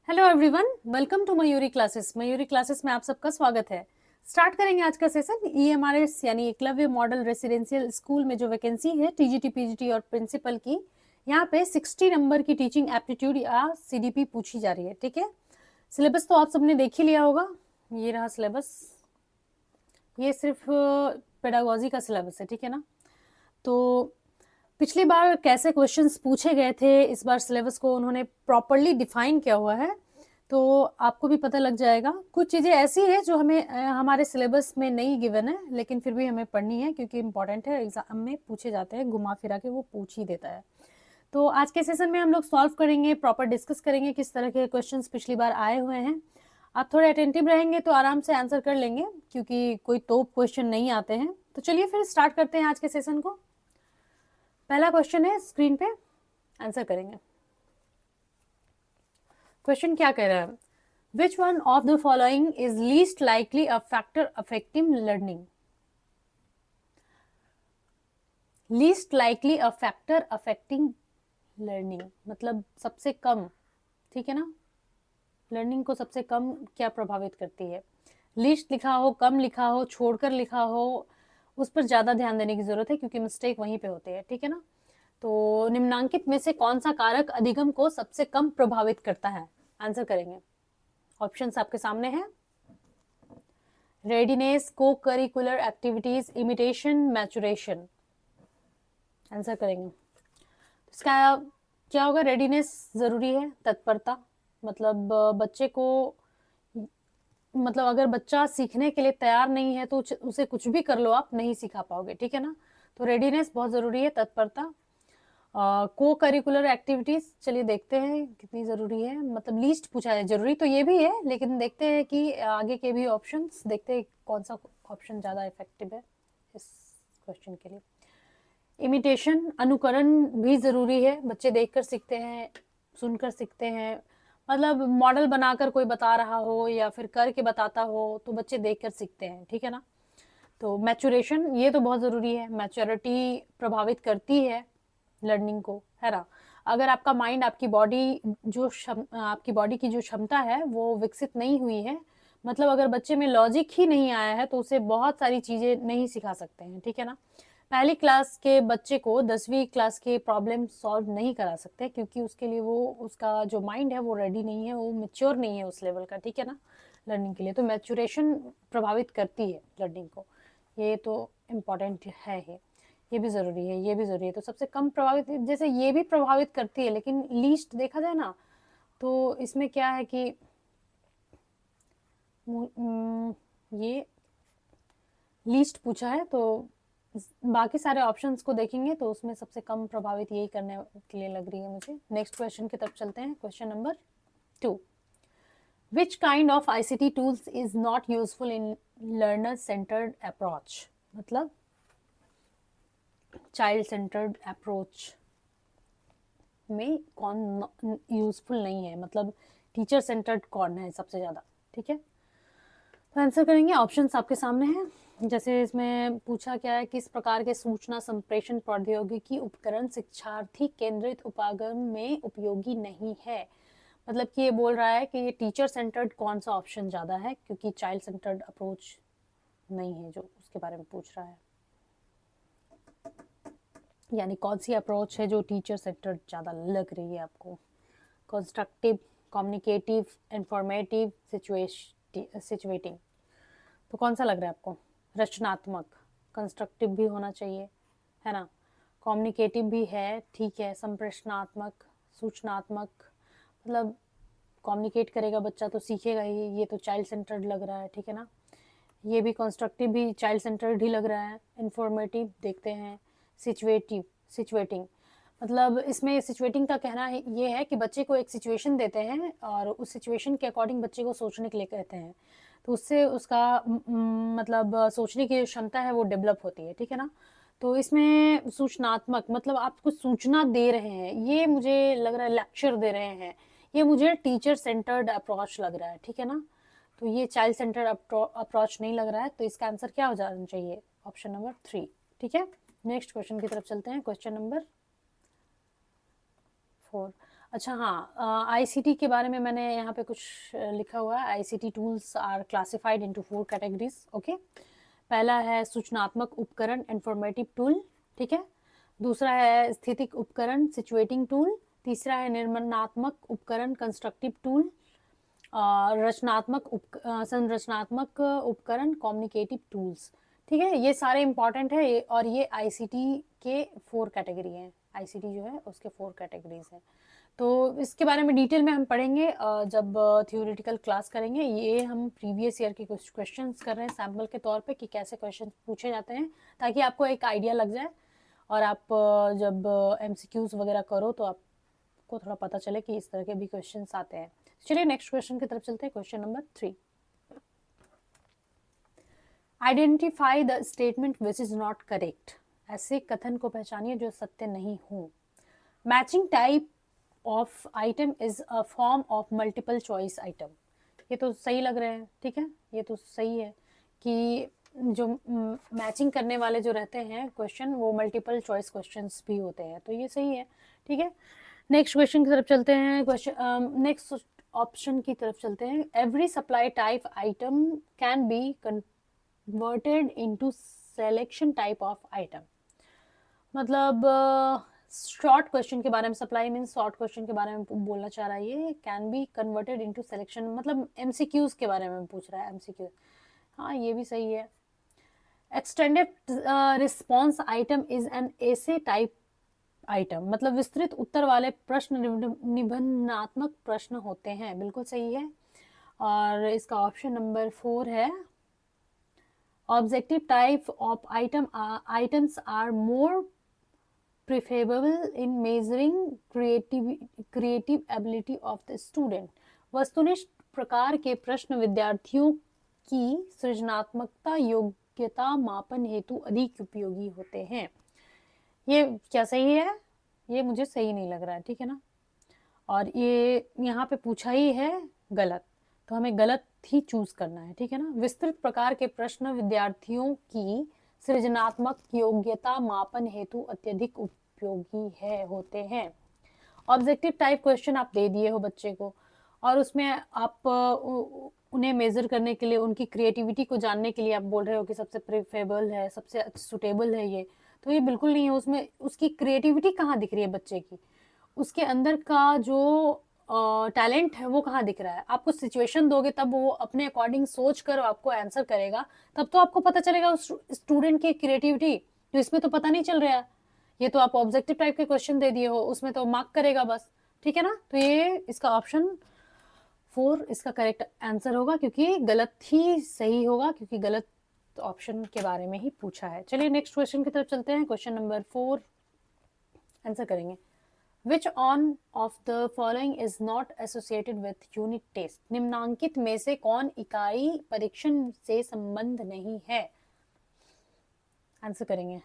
Hello everyone, welcome to Mayuri classes. Mayuri classes में आप सबका स्वागत है। स्टार्ट करेंगे आज का सेशन। ईएमआरएस यानी एकलव्य मॉडल रेसिडेंशियल स्कूल में जो वैकेंसी है टीजीटी, पीजीटी और प्रिंसिपल की, यहाँ पे 60 नंबर की टीचिंग एप्टीट्यूड या सीडीपी पूछी जा रही है। ठीक है, सिलेबस तो आप सबने देख ही लिया होगा। ये रहा सिलेबस, ये सिर्फ पेडागोजी का सिलेबस है। ठीक है ना। तो पिछली बार कैसे क्वेश्चंस पूछे गए थे, इस बार सिलेबस को उन्होंने प्रॉपरली डिफाइन किया हुआ है, तो आपको भी पता लग जाएगा। कुछ चीज़ें ऐसी है जो हमें हमारे सिलेबस में नहीं गिवन है, लेकिन फिर भी हमें पढ़नी है क्योंकि इम्पॉर्टेंट है, एग्जाम में पूछे जाते हैं, घुमा फिरा के वो पूछ ही देता है। तो आज के सेशन में हम लोग सॉल्व करेंगे, प्रॉपर डिस्कस करेंगे किस तरह के क्वेश्चंस पिछली बार आए हुए हैं। आप थोड़े अटेंटिव रहेंगे तो आराम से आंसर कर लेंगे, क्योंकि कोई तोप क्वेश्चन नहीं आते हैं। तो चलिए फिर स्टार्ट करते हैं आज के सेशन को। पहला क्वेश्चन है, स्क्रीन पे आंसर करेंगे। क्वेश्चन क्या कह रहा है? Which one of the following is least likely a factor affecting learning? Least likely a factor affecting learning मतलब सबसे कम। ठीक है ना, लर्निंग को सबसे कम क्या प्रभावित करती है? लीस्ट लिखा हो, कम लिखा हो, छोड़कर लिखा हो, उस पर ज्यादा ध्यान देने की जरूरत है, क्योंकि मिस्टेक वहीं पे होते हैं। ठीक है ना। तो निम्नांकित में से कौन सा कारक अधिगम को सबसे कम प्रभावित करता है? आंसर करेंगे। ऑप्शंस आपके सामने हैं। रेडीनेस, को curricular activities, imitation, maturation. Answer करेंगे। इसका क्या होगा? रेडीनेस जरूरी है, तत्परता। मतलब बच्चे को, मतलब अगर बच्चा सीखने के लिए तैयार नहीं है तो उसे कुछ भी कर लो, आप नहीं सिखा पाओगे। ठीक है ना। तो रेडीनेस बहुत जरूरी है, तत्परता। को करिकुलर एक्टिविटीज, चलिए देखते हैं कितनी जरूरी है। मतलब लीस्ट पूछा है, जरूरी तो ये भी है, लेकिन देखते हैं कि आगे के भी ऑप्शंस, देखते हैं कौन सा ऑप्शन ज्यादा इफेक्टिव है इस क्वेश्चन के लिए। इमिटेशन, अनुकरण भी जरूरी है। बच्चे देखकर सीखते हैं, सुनकर सीखते हैं। मतलब मॉडल बनाकर कोई बता रहा हो या फिर करके बताता हो तो बच्चे देखकर सीखते हैं। ठीक है ना। तो मैचुरेशन, ये तो बहुत जरूरी है। मैच्योरिटी प्रभावित करती है लर्निंग को, है ना। अगर आपका माइंड, आपकी बॉडी आपकी बॉडी की जो क्षमता है वो विकसित नहीं हुई है, मतलब अगर बच्चे में लॉजिक ही नहीं आया है, तो उसे बहुत सारी चीजें नहीं सिखा सकते हैं। ठीक है ना। पहली क्लास के बच्चे को 10वीं क्लास के प्रॉब्लम सॉल्व नहीं करा सकते, क्योंकि उसके लिए वो, उसका जो माइंड है वो रेडी नहीं है, वो मेच्योर नहीं है उस लेवल का। ठीक है ना, लर्निंग के लिए। तो मैचुरेशन प्रभावित करती है लर्निंग को, ये तो इम्पॉर्टेंट है ही। ये भी जरूरी है, ये भी जरूरी है। तो सबसे कम प्रभावित, जैसे ये भी प्रभावित करती है, लेकिन लीस्ट देखा जाए ना, तो इसमें क्या है कि ये लीस्ट पूछा है, तो बाकी सारे ऑप्शंस को देखेंगे तो उसमें सबसे कम प्रभावित यही करने के लिए लग रही है मुझे। नेक्स्ट क्वेश्चन की तरफ चलते हैं। Question number 2, which kind of ICT tools is not useful in learner centred approach? मतलब चाइल्ड सेंटर्ड अप्रोच में कौन यूजफुल नहीं है, मतलब टीचर सेंटर्ड कौन है सबसे ज्यादा? ठीक है, तो आंसर करेंगे। ऑप्शंस आपके सामने हैं। जैसे इसमें पूछा क्या है, किस प्रकार के सूचना संप्रेषण प्रौद्योगिकी उपकरण शिक्षार्थी केंद्रित उपागम में उपयोगी नहीं है? मतलब कि ये बोल रहा है कि ये टीचर सेंटर्ड कौन सा ऑप्शन ज्यादा है, क्योंकि चाइल्ड सेंटर्ड अप्रोच नहीं है जो उसके बारे में पूछ रहा है। यानी कौन सी अप्रोच है जो टीचर सेंटर्ड ज्यादा लग रही है आपको? Constructive, communicative, informative, situating. तो कौन सा लग रहा है आपको? रचनात्मक, कंस्ट्रक्टिव भी होना चाहिए, है ना। कम्युनिकेटिव भी है, ठीक है। संप्रेषणात्मक, सूचनात्मक, मतलब कम्युनिकेट करेगा बच्चा तो सीखेगा ही, ये तो चाइल्ड सेंटर्ड लग रहा है। ठीक है ना। ये भी कंस्ट्रक्टिव भी चाइल्ड सेंटर्ड ही लग रहा है। इंफॉर्मेटिव देखते हैं। सिचुएटिंग, मतलब इसमें सिचुएटिंग का कहना है ये है कि बच्चे को एक सिचुएशन देते हैं और उस सिचुएशन के अकॉर्डिंग बच्चे को सोचने के लिए कहते हैं, तो उससे उसका मतलब सोचने की क्षमता है वो डेवलप होती है। ठीक है ना। तो इसमें सूचनात्मक, मतलब आप कुछ सूचना दे रहे हैं, ये मुझे लग रहा है लेक्चर दे रहे हैं, ये मुझे टीचर सेंटर्ड अप्रोच लग रहा है। ठीक है ना। तो ये चाइल्ड सेंटर्ड अप्रोच नहीं लग रहा है, तो इसका आंसर क्या हो जाना चाहिए? Option number 3। ठीक है, नेक्स्ट क्वेश्चन की तरफ चलते हैं। क्वेश्चन नंबर 4, अच्छा हाँ, आईसीटी के बारे में मैंने यहाँ पे कुछ लिखा हुआ है। ICT tools are classified into 4 categories. Okay, पहला है सूचनात्मक उपकरण, इंफॉर्मेटिव टूल, ठीक है। दूसरा है स्थितिक उपकरण, सिचुएटिंग टूल। तीसरा है निर्माणात्मक उपकरण, कंस्ट्रक्टिव टूल। संरचनात्मक उपकरण, कम्युनिकेटिव टूल्स। ठीक है, ये सारे इंपॉर्टेंट है और ये आईसीटी के 4 कैटेगरी हैं। आईसीटी जो है उसके 4 कैटेगरीज हैं। तो इसके बारे में डिटेल में हम पढ़ेंगे जब थियोरेटिकल क्लास करेंगे। ये हम प्रीवियस ईयर के कुछ क्वेश्चंस कर रहे हैं सैम्पल के तौर पे कि कैसे क्वेश्चन पूछे जाते हैं, ताकि आपको एक आइडिया लग जाए और आप जब एमसीक्यूज वगैरह करो तो आपको थोड़ा पता चले कि इस तरह के भी क्वेश्चंस आते हैं। चलिए नेक्स्ट क्वेश्चन की तरफ चलते हैं। Question number 3, identify the statement which is not correct. ऐसे कथन को पहचानिए जो सत्य नहीं हो। Matching type of item is a form of multiple choice item. ये तो सही लग रहे हैं, ठीक है, ये तो सही है कि जो मैचिंग करने वाले जो रहते हैं क्वेश्चन वो मल्टीपल चॉइस क्वेश्चंस भी होते हैं, तो ये सही है, ठीक है। नेक्स्ट क्वेश्चन की तरफ चलते हैं। क्वेश्चन नेक्स्ट ऑप्शन की तरफ चलते हैं। Every supply type item can be converted into selection type of item. मतलब शॉर्ट क्वेश्चन के बारे में, सप्लाई मीन शॉर्ट क्वेश्चन के बारे में बोलना चाह रहा है ये। Can be converted into selection मतलब एमसीक्यूज के बारे में पूछ रहा है, एमसीक्यू। हाँ, ये भी सही है। Extended response item is an ऐसे टाइप आइटम, मतलब विस्तृत उत्तर वाले प्रश्न निबंधात्मक प्रश्न होते हैं, बिल्कुल सही है। और इसका ऑप्शन नंबर 4 है। Objective type of items are more preferable in measuring creative ability of the student। वस्तुनिष्ठ प्रकार के प्रश्न विद्यार्थियों की सृजनात्मकता योग्यता मापन हेतु अधिक उपयोगी होते हैं। ये क्या सही है? ये मुझे सही नहीं लग रहा है, ठीक है ना। और ये यहाँ पे पूछा ही है गलत, तो हमें गलत ही चूज करना है, ठीक है ना। विस्तृत प्रकार के प्रश्न विद्यार्थियों की सृजनात्मक योग्यता मापन हेतु अत्यधिक उपयोगी होते हैं। ऑब्जेक्टिव टाइप क्वेश्चन आप दे दिए हो बच्चे को और उसमें आप उन्हें मेजर करने के लिए, उनकी क्रिएटिविटी को जानने के लिए आप बोल रहे हो कि सबसे प्रेफरेबल है, सबसे सुटेबल है ये, तो ये बिल्कुल नहीं है। उसमें उसकी क्रिएटिविटी कहाँ दिख रही है बच्चे की? उसके अंदर का जो टैलेंट है वो कहाँ दिख रहा है? आपको सिचुएशन दोगे तब वो अपने अकॉर्डिंग सोच कर आपको आंसर करेगा, तब तो आपको पता चलेगा उस स्टूडेंट की क्रिएटिविटी। तो इसमें तो पता नहीं चल रहा है, ये तो आप ऑब्जेक्टिव टाइप के क्वेश्चन दे दिए हो, उसमें तो मार्क करेगा बस, ठीक है ना। तो ये इसका ऑप्शन 4 इसका करेक्ट आंसर होगा, क्योंकि गलत ही सही होगा, क्योंकि गलत ऑप्शन के बारे में ही पूछा है। चलिए नेक्स्ट क्वेश्चन की तरफ चलते हैं। क्वेश्चन नंबर 4 आंसर करेंगे। Which one of the following is not associated with unit test? निम्नांकित में से कौन इकाई परीक्षण से संबंध नहीं है? आंसर करेंगे।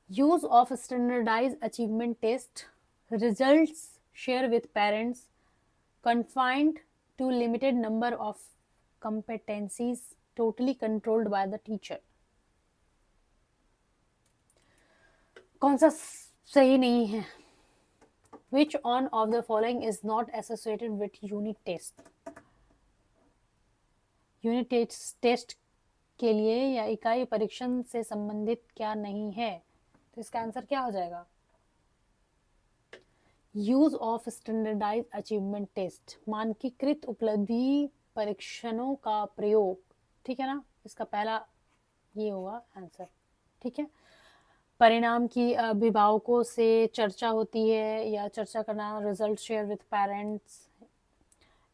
Use of standardized achievement test, results share with parents, confined to limited number of competencies, totally controlled by the teacher। कौन सा सही नहीं है? Which one of the following is not associated with unit test? Unit test के लिए या इकाई परीक्षण से संबंधित क्या नहीं है? तो इसका आंसर क्या हो जाएगा? Use of standardise achievement test, मानकीकृत उपलब्धि परीक्षणों का प्रयोग, ठीक है ना। इसका पहला ये होगा आंसर, ठीक है। परिणाम की अभिभावकों से चर्चा होती है या चर्चा करना, रिजल्ट शेयर विद पेरेंट्स,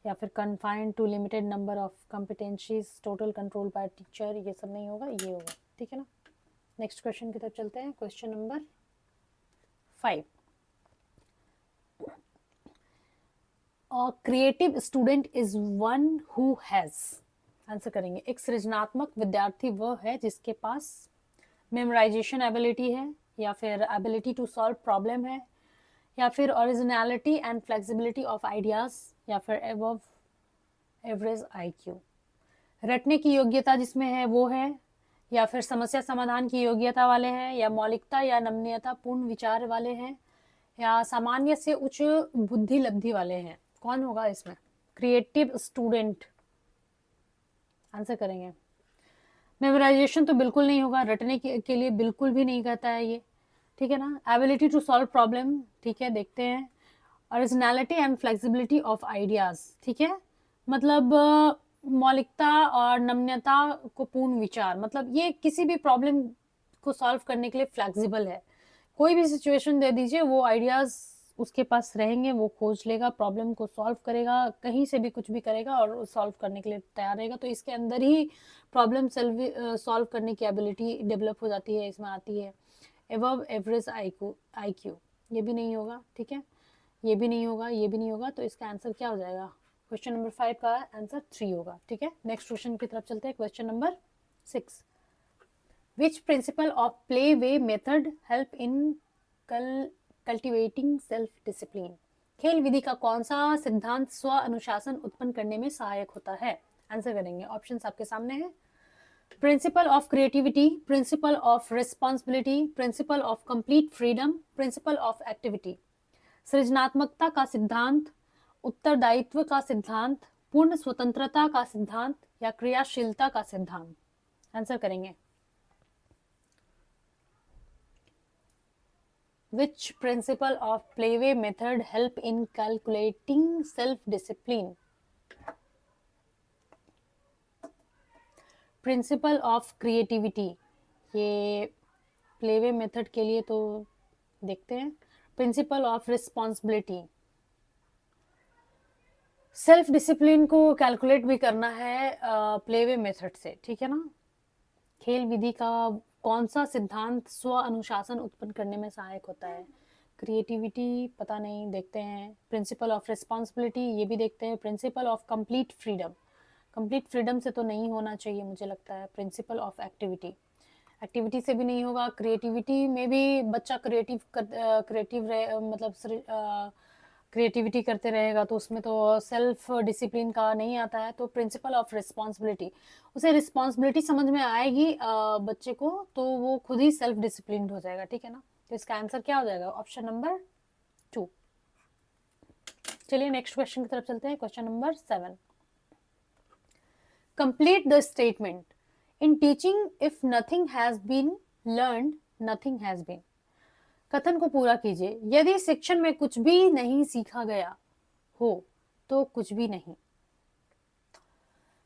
या फिर confined to limited number of competencies, total control by teacher, ये सब नहीं होगा, ये होगा, ठीक है ना। नेक्स्ट क्वेश्चन की तरफ चलते हैं। Question number 5, creative student is one who has. Answer करेंगे। एक सृजनात्मक विद्यार्थी वह है जिसके पास मेमोराइजेशन एबिलिटी है, या फिर एबिलिटी टू सॉल्व प्रॉब्लम है, या फिर originality and flexibility of ideas, या फिर अबव एवरेज आईक्यू। रटने की योग्यता जिसमें है वो है, या फिर समस्या समाधान की योग्यता वाले हैं, या मौलिकता या नमनीयता पूर्ण विचार वाले हैं, या सामान्य से उच्च बुद्धि लब्धि वाले हैं? कौन होगा इसमें? क्रिएटिव स्टूडेंट आंसर करेंगे। मेमोराइजेशन तो बिल्कुल नहीं होगा, रटने के लिए बिल्कुल भी नहीं कहता है ये, ठीक है ना। एबिलिटी टू सॉल्व प्रॉब्लम, ठीक है, देखते हैं। Originality and flexibility of ideas, ठीक है, मतलब मौलिकता और नम्यता को पूर्ण विचार, मतलब ये किसी भी प्रॉब्लम को सॉल्व करने के लिए फ्लेक्सिबल है। कोई भी सिचुएशन दे दीजिए, वो आइडियाज उसके पास रहेंगे, वो खोज लेगा, प्रॉब्लम को सॉल्व करेगा, कहीं से भी कुछ भी करेगा और सॉल्व करने के लिए तैयार रहेगा। तो इसके अंदर ही प्रॉब्लम सॉल्व करने की एबिलिटी डेवलप हो जाती है, इसमें आती है। एबव एवरेज आईक्यू, ये भी नहीं होगा, ठीक है, ये भी नहीं होगा, ये भी नहीं होगा, तो इसका आंसर क्या हो जाएगा? क्वेश्चन नंबर 5 का आंसर 3 होगा, ठीक है। नेक्स्ट क्वेश्चन की तरफ चलते हैं, question number 6। Which principle of play way method help in cultivating self discipline? खेल विधि का कौन सा सिद्धांत स्व अनुशासन उत्पन्न करने में सहायक होता है? आंसर करेंगे, ऑप्शंस आपके सामने हैं। Principle of creativity, principle of responsibility, principle of complete freedom, principle of activity. सृजनात्मकता का सिद्धांत, उत्तरदायित्व का सिद्धांत, पूर्ण स्वतंत्रता का सिद्धांत या क्रियाशीलता का सिद्धांत? आंसर करेंगे। Which principle of playway method help in calculating self-discipline? Principle of creativity, ये playway method के लिए तो देखते हैं। Principle of responsibility, self discipline को कैलकुलेट भी करना है प्लेवे मेथड से, ठीक है ना। खेल विधि का कौन सा सिद्धांत स्व अनुशासन उत्पन्न करने में सहायक होता है? क्रिएटिविटी पता नहीं, देखते हैं। प्रिंसिपल ऑफ रिस्पॉन्सिबिलिटी, ये भी देखते हैं। Principle of complete freedom, complete freedom से तो नहीं होना चाहिए मुझे लगता है। प्रिंसिपल ऑफ एक्टिविटी, एक्टिविटी से भी नहीं होगा। क्रिएटिविटी में भी बच्चा क्रिएटिव मतलब क्रिएटिविटी करते रहेगा तो उसमें तो सेल्फ डिसिप्लिन का नहीं आता है। तो प्रिंसिपल ऑफ रिस्पॉन्सिबिलिटी, उसे रिस्पॉन्सिबिलिटी समझ में आएगी बच्चे को, तो वो खुद ही सेल्फ डिसिप्लिन हो जाएगा, ठीक है ना। तो इसका आंसर क्या हो जाएगा? Option number 2। चलिए नेक्स्ट क्वेश्चन की तरफ चलते हैं, question number 7। Complete the statement. In teaching if nothing has been learned, nothing has been. कथन को पूरा कीजिए। यदि शिक्षण में कुछ भी नहीं सीखा गया हो तो कुछ भी नहीं।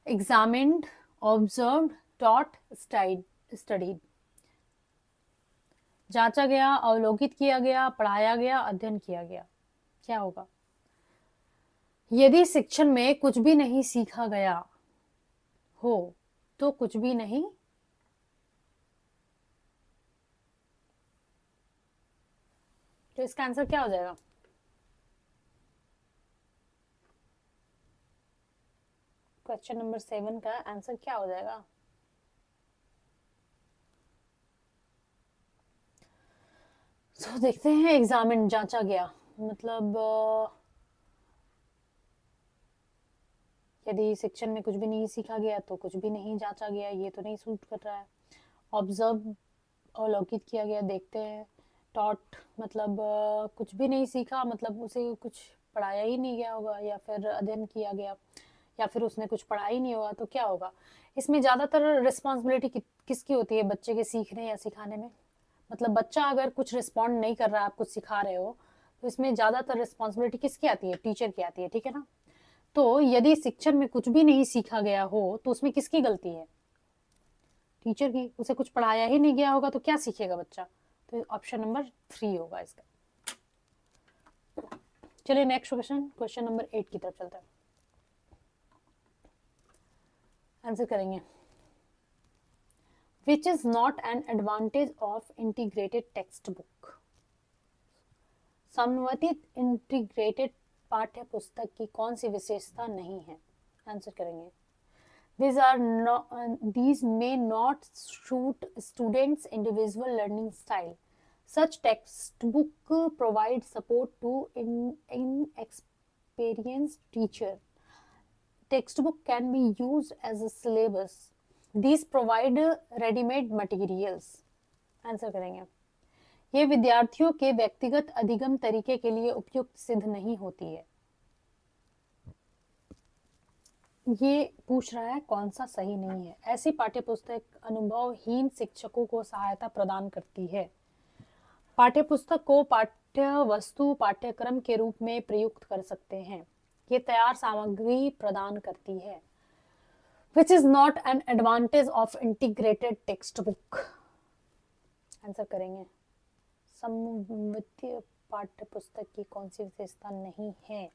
Examined, observed, taught, studied. जांचा गया, अवलोकित किया गया, पढ़ाया गया, अध्ययन किया गया। क्या होगा? यदि शिक्षण में कुछ भी नहीं सीखा गया हो तो कुछ भी नहीं। तो इसका आंसर क्या हो जाएगा? क्वेश्चन नंबर 7 का आंसर क्या हो जाएगा? तो देखते हैं। एग्जामिन, जांचा गया, मतलब यदि शिक्षण में कुछ भी नहीं सीखा गया तो कुछ भी नहीं जांचा गया, ये तो नहीं सूट कर रहा है। ऑब्जर्व, अवलोकित किया गया, देखते हैं। टॉट मतलब कुछ भी नहीं सीखा, मतलब उसे कुछ पढ़ाया ही नहीं गया होगा, या फिर अध्ययन किया गया, या फिर उसने कुछ पढ़ा ही नहीं होगा, तो क्या होगा? इसमें ज़्यादातर रिस्पॉन्सिबिलिटी किसकी होती है बच्चे के सीखने या सिखाने में? मतलब बच्चा अगर कुछ रिस्पॉन्ड नहीं कर रहा है, आप कुछ सिखा रहे हो, तो इसमें ज़्यादातर रिस्पॉन्सिबिलिटी किसकी आती है? टीचर की आती है, ठीक है ना। तो यदि शिक्षण में कुछ भी नहीं सीखा गया हो तो उसमें किसकी गलती है? टीचर की। उसे कुछ पढ़ाया ही नहीं गया होगा तो क्या सीखेगा बच्चा? तो ऑप्शन नंबर 3 होगा इसका। चलिए नेक्स्ट क्वेश्चन, क्वेश्चन नंबर 8 की तरफ चलते हैं। आंसर करेंगे। Which is not an advantage of integrated textbook? समन्वित इंटीग्रेटेड पाठ्य पुस्तक की कौन सी विशेषता नहीं है? आंसर करेंगे। These may not suit students' individual learning style. Such textbook provide support to inexperienced teacher. Textbook can be used as a syllabus. These provide ready-made materials. Answer करेंगे। ये विद्यार्थियों के व्यक्तिगत अधिगम तरीके के लिए उपयुक्त सिद्ध नहीं होती है। ये पूछ रहा है कौन सा सही नहीं है। ऐसी पाठ्यपुस्तक अनुभवहीन शिक्षकों को सहायता प्रदान करती है। पाठ्यपुस्तक को पाठ्य वस्तु पाठ्यक्रम के रूप में प्रयुक्त कर सकते हैं। ये तैयार सामग्री प्रदान करती है। Which is not an advantage of integrated textbook. Answer करेंगे। समवितीय पाठ्य पुस्तक की कौन सी विशेषता नहीं है?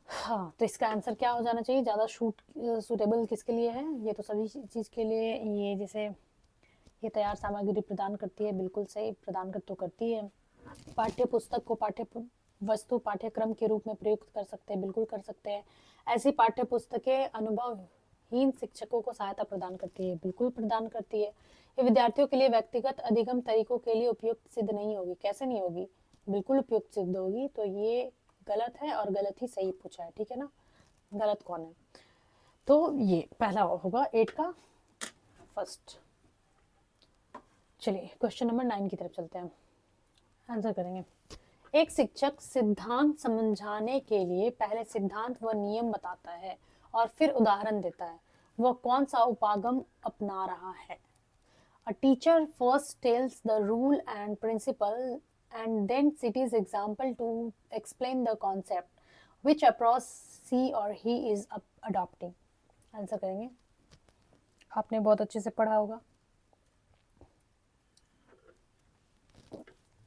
हाँ, तो इसका आंसर क्या हो जाना चाहिए? ज़्यादा सूटेबल किसके लिए है? ये तो सभी चीज़ के लिए। ये जैसे ये तैयार सामग्री प्रदान करती है, बिल्कुल सही, प्रदान कर तो करती है। पाठ्य पुस्तक को पाठ्य वस्तु पाठ्यक्रम के रूप में प्रयुक्त कर सकते हैं, बिल्कुल कर सकते हैं। ऐसी पाठ्य पुस्तकें अनुभवहीन शिक्षकों को सहायता प्रदान करती है, बिल्कुल प्रदान करती है। ये विद्यार्थियों के लिए व्यक्तिगत अधिगम तरीकों के लिए उपयुक्त सिद्ध नहीं होगी। कैसे नहीं होगी? बिल्कुल उपयुक्त सिद्ध होगी। तो ये गलत है और गलत ही सही पूछा है, ठीक है ना? गलत कौन है? तो ये पहला होगा 8 का फर्स्ट। चलिए क्वेश्चन नंबर 9 की तरफ चलते हैं, आंसर करेंगे। एक शिक्षक सिद्धांत समझाने के लिए पहले सिद्धांत व नियम बताता है और फिर उदाहरण देता है। वह कौन सा उपागम अपना रहा है? A teacher first tells the rule and principle and then cites example to explain the concept. Which approach she or he is adopting? Answer करेंगे। आपने बहुत अच्छे से पढ़ा होगा।